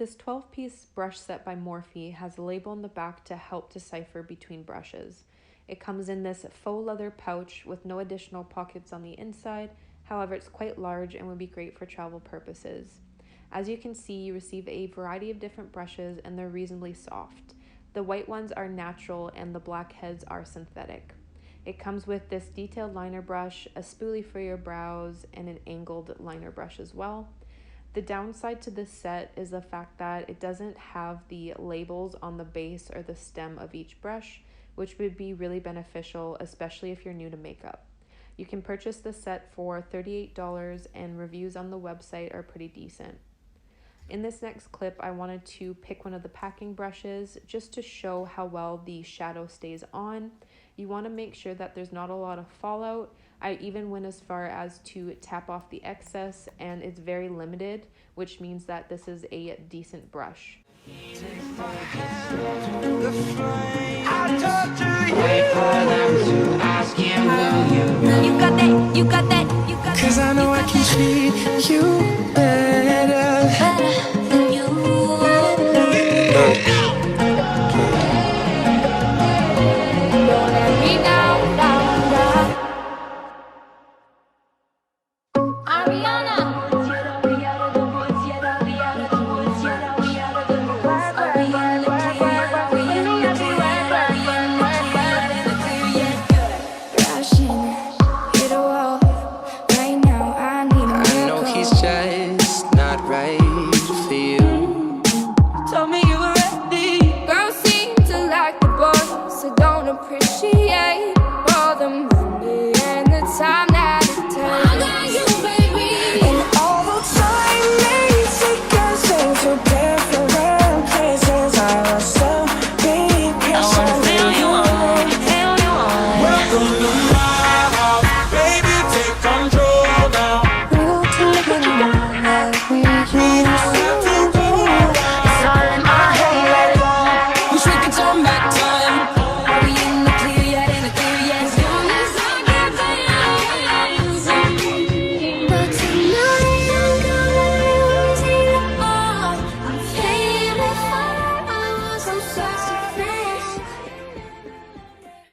This 12-piece brush set by Morphe has a label in the back to help decipher between brushes. It comes in this faux leather pouch with no additional pockets on the inside. However, it's quite large and would be great for travel purposes. As you can see, you receive a variety of different brushes and they're reasonably soft. The white ones are natural and the black heads are synthetic. It comes with this detailed liner brush, a spoolie for your brows, and an angled liner brush as well. The downside to this set is the fact that it doesn't have the labels on the base or the stem of each brush, which would be really beneficial, especially if you're new to makeup. You can purchase this set for $38 and reviews on the website are pretty decent. In this next clip, I wanted to pick one of the packing brushes just to show how well the shadow stays on. You want to make sure that there's not a lot of fallout. I even went as far as to tap off the excess, and it's very limited, which means that this is a decent brush. Cause I know I can treat you better than you Don't let me down. Just not right for you. Told me you were ready. Girls seem to like the boys, so don't appreciate all the money and the time that it takes. I got you, baby. And all the time may take us into different places. I was so big, I wanna feel you on, feel you on. Welcome to my house, baby, take control now. We'll take it like we used to do. It's all in my head. Wish we could turn back time. Are we in the clear yet? In the clear yet? As long as I get the but tonight I'm gonna lose it all. I'm feeling fine. I'm so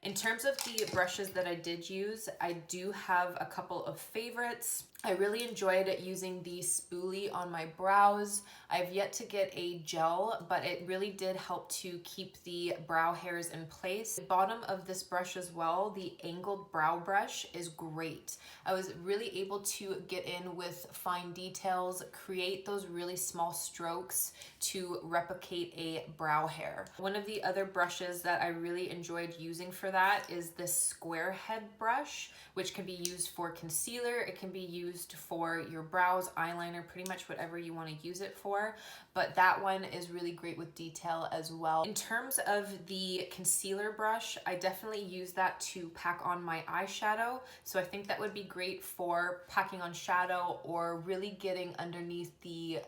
In terms of the brushes that I did use, I do have a couple of favorites. I really enjoyed using the spoolie on my brows. I've yet to get a gel, but it really did help to keep the brow hairs in place. The bottom of this brush as well, the angled brow brush, is great. I was really able to get in with fine details, create those really small strokes to replicate a brow hair. One of the other brushes that I really enjoyed using for that is this square head brush, which can be used for concealer. It can be used for your brows, eyeliner, pretty much whatever you want to use it for, but that one is really great with detail as well. In terms of the concealer brush, I definitely use that to pack on my eyeshadow, so I think that would be great for packing on shadow or really getting underneath the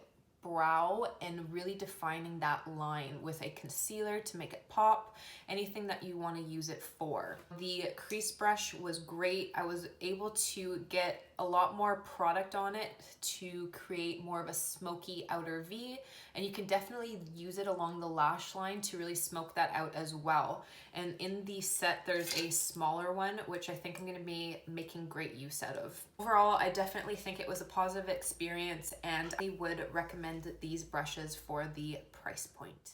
brow and really defining that line with a concealer to make it pop, anything that you want to use it for. The crease brush was great. I was able to get a lot more product on it to create more of a smoky outer V, and you can definitely use it along the lash line to really smoke that out as well. And in the set there's a smaller one, which I think I'm going to be making great use out of. Overall, I definitely think it was a positive experience and I would recommend these brushes for the price point.